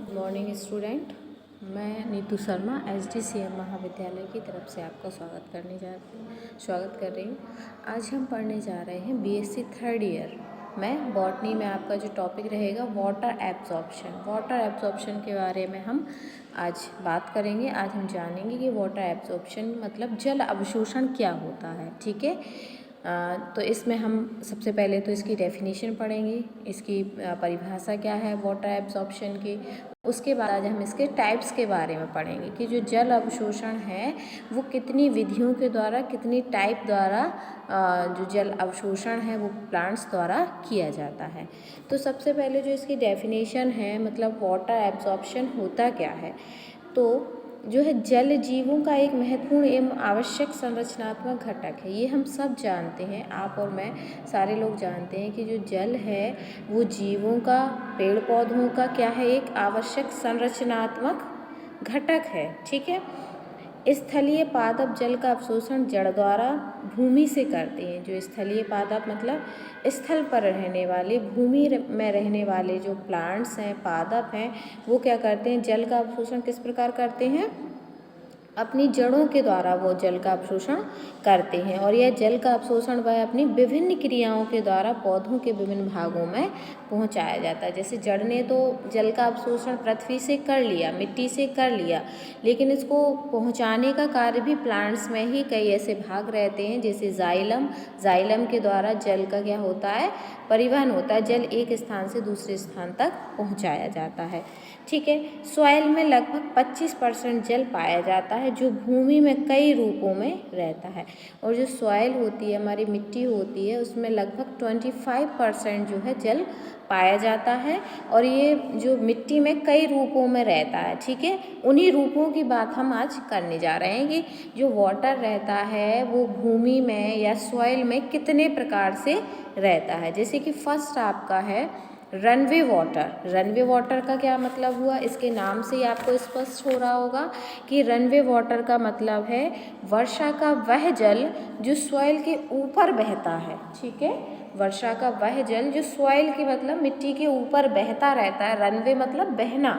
Good morning student. मैं Neetu Sharma SDCM महाविद्यालय की तरफ से आपका स्वागत कर रही हूँ। आज हम पढ़ने जा रहे हैं BSc थर्ड ईयर में बॉटनी में आपका जो टॉपिक रहेगा वाटर एब्जॉर्प्शन के बारे में हम आज बात करेंगे। आज हम जानेंगे कि वाटर एब्जॉर्प्शन मतलब जल अवशोषण क्या होता है। ठीक है, तो इसमें हम सबसे पहले तो इसकी डेफिनेशन पढ़ेंगे, इसकी परिभाषा क्या है वाटर एब्जॉर्प्शन की। उसके बाद आज हम इसके टाइप्स के बारे में पढ़ेंगे कि जो जल अवशोषण है वो कितनी विधियों के द्वारा, कितनी टाइप द्वारा जो जल अवशोषण है वो प्लांट्स द्वारा किया जाता है। तो सबसे पहले जो इसकी डेफिनेशन है मतलब वाटर एब्जॉर्प्शन होता क्या है, तो जो है जल जीवों का एक महत्वपूर्ण एवं आवश्यक संरचनात्मक घटक है। ये हम सब जानते हैं, आप और मैं सारे लोग जानते हैं कि जो जल है वो जीवों का, पेड़ पौधों का क्या है, एक आवश्यक संरचनात्मक घटक है। ठीक है, स्थलीय पादप जल का अवशोषण जड़ द्वारा भूमि से करते हैं। जो स्थलीय पादप मतलब स्थल पर रहने वाले, भूमि में रहने वाले जो प्लांट्स हैं, पादप हैं, वो क्या करते हैं, जल का अवशोषण किस प्रकार करते हैं, अपनी जड़ों के द्वारा वो जल का अवशोषण करते हैं। और यह जल का अवशोषण वह अपनी विभिन्न क्रियाओं के द्वारा पौधों के विभिन्न भागों में पहुंचाया जाता है। जैसे जड़ ने तो जल का अवशोषण पृथ्वी से कर लिया, मिट्टी से कर लिया, लेकिन इसको पहुंचाने का कार्य भी प्लांट्स में ही कई ऐसे भाग रहते हैं, जैसे जाइलम के द्वारा जल का क्या होता है, परिवहन होता है, जल एक स्थान से दूसरे स्थान तक पहुंचाया जाता है। ठीक है, सॉइल में लगभग 25% जल पाया जाता है जो भूमि में कई रूपों में रहता है। और जो सॉइल होती है, हमारी मिट्टी होती है, उसमें लगभग 25% जो है जल पाया जाता है और ये जो मिट्टी में कई रूपों में रहता है। ठीक है, उन्हीं रूपों की बात हम आज करने जा रहे हैं कि जो वाटर रहता है वो भूमि में या सॉइल में कितने प्रकार से रहता है। जैसे कि फर्स्ट आपका है रनवे वाटर का क्या मतलब हुआ, इसके नाम से ही आपको स्पष्ट हो रहा होगा कि रनवे वाटर का मतलब है वर्षा का वह जल जो सॉइल के ऊपर बहता है। ठीक है, वर्षा का वह जल जो सॉइल की मतलब मिट्टी के ऊपर बहता रहता है। रनवे मतलब बहना,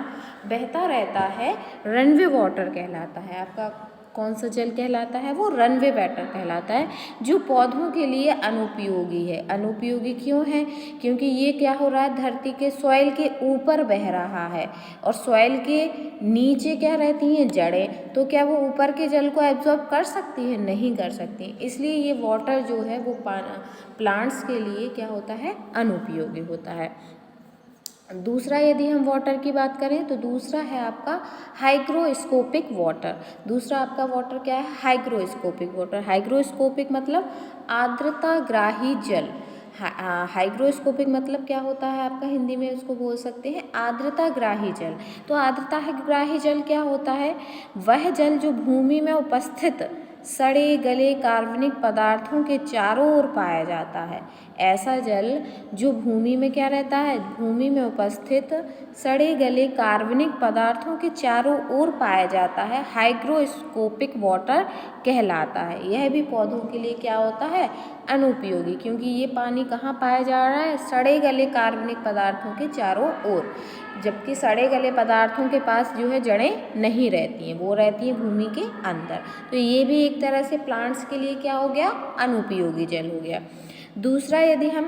बहता रहता है, रनवे वाटर कहलाता है। आपका कौन सा जल कहलाता है, वो रनवे वाटर कहलाता है, जो पौधों के लिए अनुपयोगी है। अनुपयोगी क्यों है, क्योंकि ये क्या हो रहा है, धरती के सॉइल के ऊपर बह रहा है और सॉइल के नीचे क्या रहती हैं, जड़ें, तो क्या वो ऊपर के जल को एब्जॉर्ब कर सकती है, नहीं कर सकती। इसलिए ये वाटर जो है वो प्लांट्स के लिए क्या होता है, अनुपयोगी होता है। दूसरा यदि हम वाटर की बात करें तो दूसरा है आपका हाइग्रोस्कोपिक वाटर। दूसरा आपका वाटर क्या है, हाइग्रोस्कोपिक वाटर। हाइग्रोस्कोपिक मतलब आर्द्रताग्राही जल। हाइग्रोस्कोपिक मतलब क्या होता है आपका, हिंदी में उसको बोल सकते हैं आर्द्रताग्राही जल। तो आर्द्रताग्राही जल क्या होता है, वह जल जो भूमि में उपस्थित सड़े गले कार्बनिक पदार्थों के चारों ओर पाया जाता है। ऐसा जल जो भूमि में क्या रहता है, भूमि में उपस्थित सड़े गले कार्बनिक पदार्थों के चारों ओर पाया जाता है, हाइग्रोस्कोपिक वाटर कहलाता है। यह भी पौधों के लिए क्या होता है, अनुपयोगी, क्योंकि ये पानी कहाँ पाया जा रहा है, सड़े गले कार्बनिक पदार्थों के चारों ओर, जबकि सड़े गले पदार्थों के पास जो है जड़ें नहीं रहती हैं, वो रहती हैं भूमि के अंदर। तो ये भी एक तरह से प्लांट्स के लिए क्या हो गया, अनुपयोगी जल हो गया। दूसरा यदि हम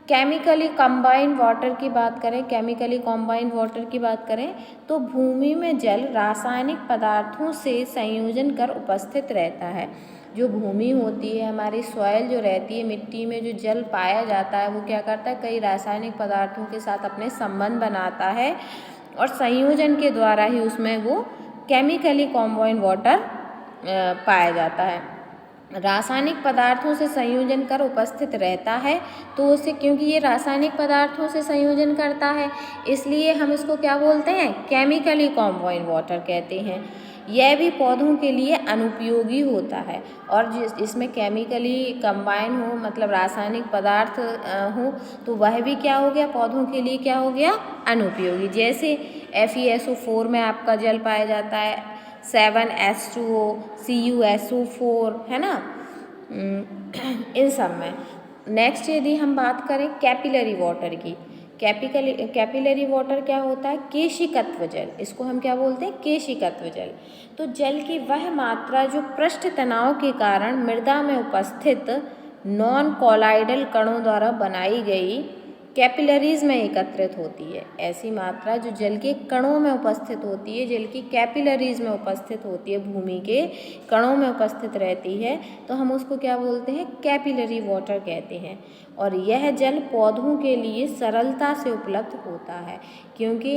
केमिकली कंबाइंड वाटर की बात करें, केमिकली कंबाइंड वाटर की बात करें तो भूमि में जल रासायनिक पदार्थों से संयोजन कर उपस्थित रहता है। जो भूमि होती है, हमारी सॉइल जो रहती है, मिट्टी में जो जल पाया जाता है वो क्या करता है, कई रासायनिक पदार्थों के साथ अपने संबंध बनाता है और संयोजन के द्वारा ही उसमें वो केमिकली कंबाइंड वाटर पाया जाता है। रासायनिक पदार्थों से संयोजन कर उपस्थित रहता है, तो उसे, क्योंकि ये रासायनिक पदार्थों से संयोजन करता है इसलिए हम इसको क्या बोलते हैं, केमिकली कंबाइंड वाटर कहते हैं। यह भी पौधों के लिए अनुपयोगी होता है और इसमें केमिकली कंबाइन हो मतलब रासायनिक पदार्थ हो तो वह भी क्या हो गया, पौधों के लिए क्या हो गया, अनुपयोगी। जैसे FeSO4 में आपका जल पाया जाता है, 7H2O, CuSO4, है ना, इन सब में। नेक्स्ट यदि हम बात करें कैपिलरी वाटर की, कैपिलरी वाटर क्या होता है? केशिकत्व जल। इसको हम क्या बोलते हैं? केशिकत्व जल। तो जल की वह मात्रा जो पृष्ठ तनाव के कारण मृदा में उपस्थित नॉन कॉलाइडल कणों द्वारा बनाई गई कैपिलरीज में एकत्रित होती है। ऐसी मात्रा जो जल के कणों में उपस्थित होती है, जल की कैपिलरीज में उपस्थित होती है, भूमि के कणों में उपस्थित रहती है, तो हम उसको क्या बोलते हैं? कैपिलरी वाटर कहते हैं। और यह जल पौधों के लिए सरलता से उपलब्ध होता है, क्योंकि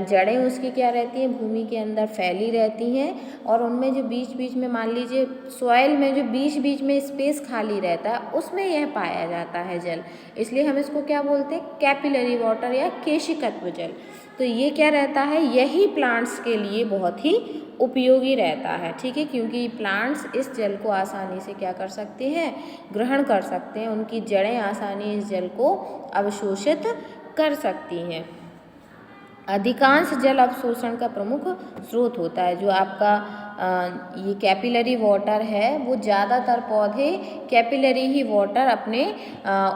जड़ें उसकी क्या रहती हैं? भूमि के अंदर फैली रहती हैं, और उनमें जो बीच बीच में, मान लीजिए सॉइल में जो बीच बीच में स्पेस खाली रहता है, उसमें यह पाया जाता है जल। इसलिए हम इसको क्या बोलते हैं? कैपिलरी वाटर या केशिकत्व जल। तो ये क्या रहता है? यही प्लांट्स के लिए बहुत ही उपयोगी रहता है, ठीक है, क्योंकि प्लांट्स इस जल को आसानी से क्या कर सकते हैं? ग्रहण कर सकते हैं। उनकी जड़ें आसानी इस जल को अवशोषित कर सकती हैं। अधिकांश जल अवशोषण का प्रमुख स्रोत होता है। जो आपका ये कैपिलरी वाटर है, वो ज़्यादातर पौधे कैपिलरी ही वाटर अपने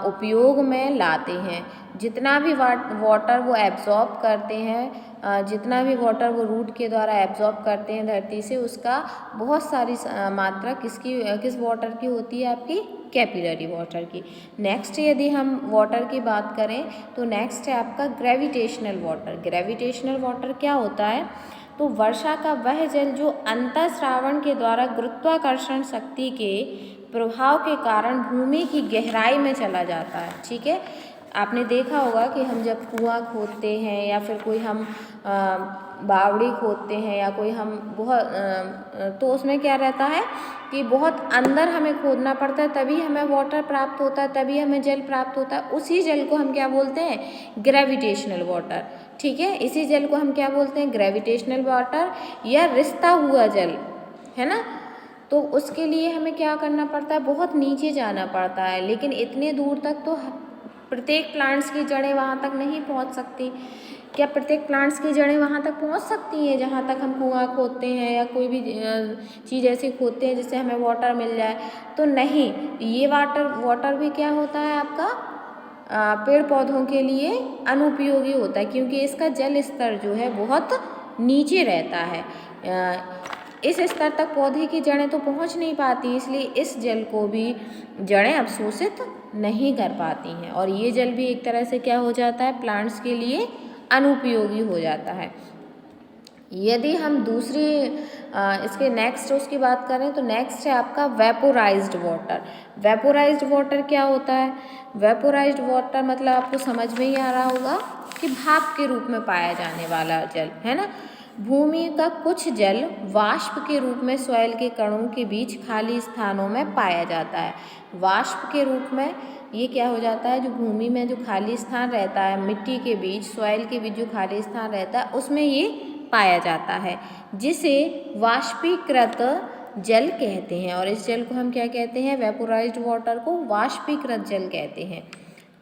उपयोग में लाते हैं। जितना भी वाटर वो एब्जॉर्ब करते हैं, जितना भी वाटर वो रूट के द्वारा एब्जॉर्ब करते हैं धरती से, उसका बहुत सारी मात्रा किस वाटर की होती है? आपकी कैपिलरी वाटर की। नेक्स्ट यदि हम वाटर की बात करें तो नेक्स्ट है आपका ग्रेविटेशनल वाटर। ग्रेविटेशनल वाटर क्या होता है? तो वर्षा का वह जल जो अंतःस्रावण के द्वारा गुरुत्वाकर्षण शक्ति के प्रभाव के कारण भूमि की गहराई में चला जाता है, ठीक है। आपने देखा होगा कि हम जब कुआं खोदते हैं या फिर कोई हम बावड़ी खोदते हैं या कोई हम तो उसमें क्या रहता है कि बहुत अंदर हमें खोदना पड़ता है, तभी हमें वाटर प्राप्त होता है, तभी हमें जल प्राप्त होता है। उसी जल को हम क्या बोलते हैं? ग्रेविटेशनल वाटर, ठीक है। इसी जल को हम क्या बोलते हैं? ग्रेविटेशनल वाटर या रिश्ता हुआ जल, है ना। तो उसके लिए हमें क्या करना पड़ता है? बहुत नीचे जाना पड़ता है, लेकिन इतने दूर तक तो प्रत्येक प्लांट्स की जड़ें वहाँ तक नहीं पहुँच सकती। क्या प्रत्येक प्लांट्स की जड़ें वहाँ तक पहुँच सकती हैं जहाँ तक हम कुआं खोदते हैं या कोई भी चीज़ ऐसी खोदते हैं जिससे हमें वाटर मिल जाए? तो नहीं। ये वाटर भी क्या होता है आपका? पेड़ पौधों के लिए अनुपयोगी होता है, क्योंकि इसका जल स्तर जो है बहुत नीचे रहता है। इस स्तर तक पौधे की जड़ें तो पहुंच नहीं पाती, इसलिए इस जल को भी जड़ें अवशोषित नहीं कर पाती हैं, और ये जल भी एक तरह से क्या हो जाता है? प्लांट्स के लिए अनुपयोगी हो जाता है। यदि हम दूसरी इसके नेक्स्ट उसकी बात करें तो नेक्स्ट है आपका वेपोराइज्ड वाटर। वेपोराइज्ड वाटर क्या होता है? वेपोराइज्ड वाटर मतलब आपको समझ में ही आ रहा होगा कि भाप के रूप में पाया जाने वाला जल, है ना। भूमि का कुछ जल वाष्प के रूप में सॉइल के कणों के बीच खाली स्थानों में पाया जाता है। वाष्प के रूप में ये क्या हो जाता है? जो भूमि में जो खाली स्थान रहता है, मिट्टी के बीच, सॉइल के बीच जो खाली स्थान रहता है, उसमें ये पाया जाता है, जिसे वाष्पीकृत जल कहते हैं। और इस जल को हम क्या कहते हैं? वेपोराइज्ड वाटर को वाष्पीकृत जल कहते हैं।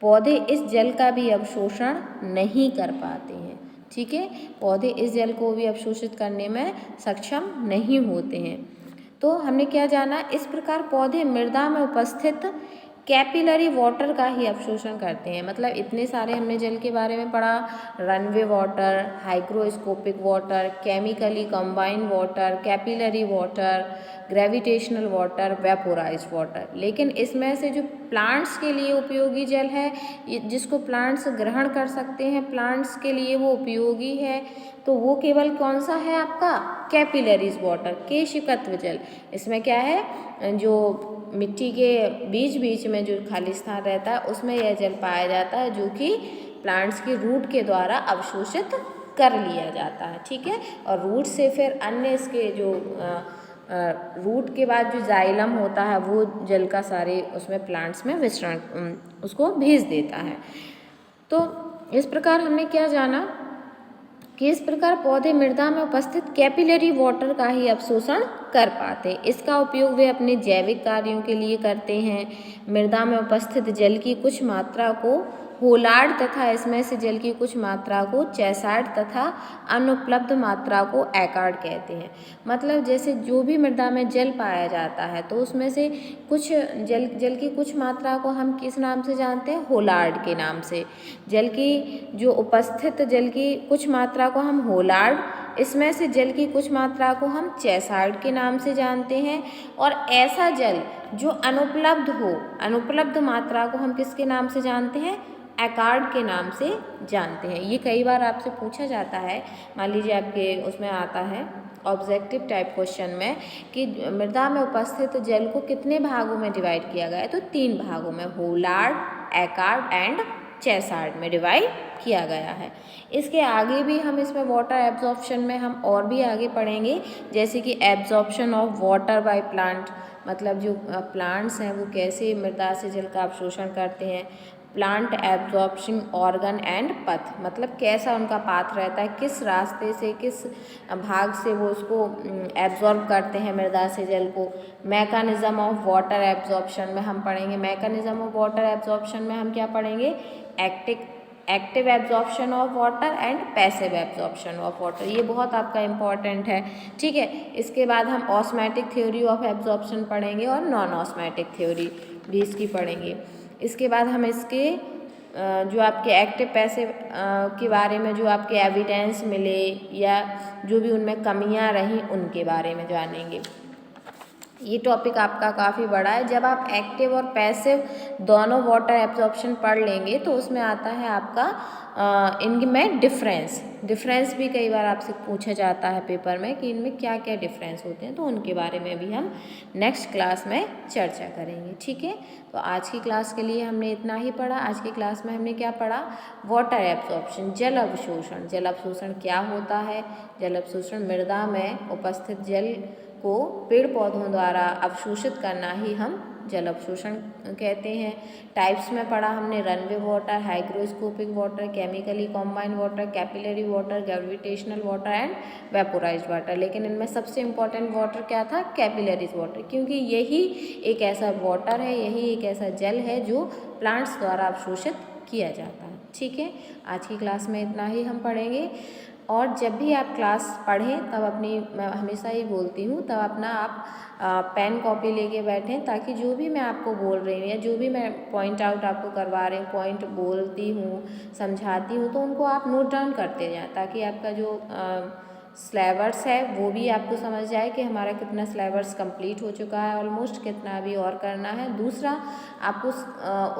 पौधे इस जल का भी अवशोषण नहीं कर पाते हैं, ठीक है। पौधे इस जल को भी अवशोषित करने में सक्षम नहीं होते हैं। तो हमने क्या जाना? इस प्रकार पौधे मृदा में उपस्थित कैपिलरी वाटर का ही अवशोषण करते हैं। मतलब इतने सारे हमने जल के बारे में पढ़ा, runway water, hygroscopic water, chemically combined water, capillary water, gravitational water, vaporised water. लेकिन इसमें से जो प्लांट्स के लिए उपयोगी जल है, जिसको प्लांट्स ग्रहण कर सकते हैं, प्लांट्स के लिए वो उपयोगी है, तो वो केवल कौन सा है आपका? कैपिलरीज वाटर, केशिकत्व जल। इसमें क्या है? जो मिट्टी के बीच बीच में जो खाली स्थान रहता है, उसमें यह जल पाया जाता है, जो कि प्लांट्स की रूट के द्वारा अवशोषित कर लिया जाता है, ठीक है। और रूट से फिर अन्य इसके जो रूट के बाद जो जाइलम होता है, वो जल का सारे उसमें प्लांट्स में विसरण उसको भेज देता है। तो इस प्रकार हमने क्या जाना कि इस प्रकार पौधे मृदा में उपस्थित कैपिलरी वाटर का ही अवशोषण कर पाते। इसका उपयोग वे अपने जैविक कार्यों के लिए करते हैं। मृदा में उपस्थित जल की कुछ मात्रा को होलार्ड तथा इसमें से जल की कुछ मात्रा को चैसार्ड तथा अनुपलब्ध मात्रा को एकार्ड कहते हैं। मतलब जैसे जो भी मृदा में जल पाया जाता है तो उसमें से कुछ जल की कुछ मात्रा को हम किस नाम से जानते हैं? होलार्ड के नाम से। जल की जो उपस्थित जल की कुछ मात्रा को हम होलार्ड, इसमें से जल की कुछ मात्रा को हम चैसार्ड के नाम से जानते हैं। और ऐसा जल जो अनुपलब्ध हो, अनुपलब्ध मात्रा को हम किसके नाम से जानते हैं? एकार्ड के नाम से जानते हैं। ये कई बार आपसे पूछा जाता है, मान लीजिए आपके उसमें आता है ऑब्जेक्टिव टाइप क्वेश्चन में कि मृदा में उपस्थित जल को कितने भागों में डिवाइड किया गया है, तो 3 भागों में, होलार्ड, एकार्ड एंड चैसार्ड में डिवाइड किया गया है। इसके आगे भी हम इसमें वाटर एब्जॉर्प्शन में हम और भी आगे पढ़ेंगे, जैसे कि absorption of water by plant, मतलब जो प्लांट्स हैं वो कैसे मृदा से जल का अवशोषण करते हैं। प्लांट एब्जॉर्प्शन ऑर्गन एंड पथ, मतलब कैसा उनका पाथ रहता है, किस रास्ते से, किस भाग से वो उसको एब्जॉर्ब करते हैं मृदा से जल को। मैकेनिज्म ऑफ वाटर एब्जॉर्प्शन में हम पढ़ेंगे, मैकेनिज्म ऑफ वाटर एब्जॉर्प्शन में हम क्या पढ़ेंगे? Active absorption of water and passive absorption of water, ये बहुत आपका इम्पॉर्टेंट है, ठीक है। इसके बाद हम ऑस्मैटिक थ्योरी ऑफ एब्जॉर्प्शन पढ़ेंगे और नॉन ऑस्मैटिक थ्योरी भी इसकी पढ़ेंगे। इसके बाद हम इसके जो आपके एक्टिव पैसिव के बारे में जो आपके एविडेंस मिले या जो भी उनमें कमियां रहीं उनके बारे में जानेंगे। ये टॉपिक आपका काफ़ी बड़ा है। जब आप एक्टिव और पैसिव दोनों वाटर एब्जॉर्प्शन पढ़ लेंगे तो उसमें आता है आपका इनमें डिफरेंस भी कई बार आपसे पूछा जाता है पेपर में कि इनमें क्या क्या डिफरेंस होते हैं, तो उनके बारे में भी हम नेक्स्ट क्लास में चर्चा करेंगे, ठीक है। तो आज की क्लास के लिए हमने इतना ही पढ़ा। आज की क्लास में हमने क्या पढ़ा? वाटर एब्जॉर्प्शन, जल अवशोषण। जल अवशोषण क्या होता है? जल अवशोषण मृदा में उपस्थित जल को पेड़ पौधों द्वारा अवशोषित करना ही हम जल अवशोषण कहते हैं। टाइप्स में पढ़ा हमने runway water, hygroscopic water, chemically combined water, capillary water, gravitational water and vaporised water. लेकिन इनमें सबसे इम्पॉर्टेंट वाटर क्या था? कैपिलरी वाटर, क्योंकि यही एक ऐसा वाटर है, यही एक ऐसा जल है जो प्लांट्स द्वारा अवशोषित किया जाता है, ठीक है। आज की क्लास में इतना ही हम पढ़ेंगे। और जब भी आप क्लास पढ़ें तब अपनी, मैं हमेशा ही बोलती हूँ, तब अपना आप पेन कॉपी लेके बैठें, ताकि जो भी मैं आपको बोल रही हूँ या जो भी मैं पॉइंट आउट आपको करवा रही हूँ, पॉइंट बोलती हूँ, समझाती हूँ, तो उनको आप नोट डाउन करते जाएं, ताकि आपका जो सिलेबस है वो भी आपको समझ जाए कि हमारा कितना सिलेबस कंप्लीट हो चुका है, ऑलमोस्ट कितना अभी और करना है। दूसरा, आपको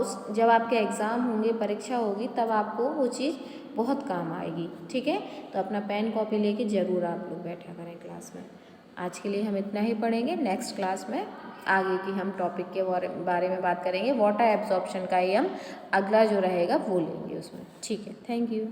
उस जब आपके एग्ज़ाम होंगे, परीक्षा होगी, तब आपको वो चीज़ बहुत काम आएगी, ठीक है। तो अपना पेन कॉपी लेके ज़रूर आप लोग बैठा करें क्लास में। आज के लिए हम इतना ही पढ़ेंगे। नेक्स्ट क्लास में आगे की हम टॉपिक के बारे में बात करेंगे। वाटर एब्जॉर्प्शन का ही हम अगला जो रहेगा वो लेंगे उसमें, ठीक है। Thank you.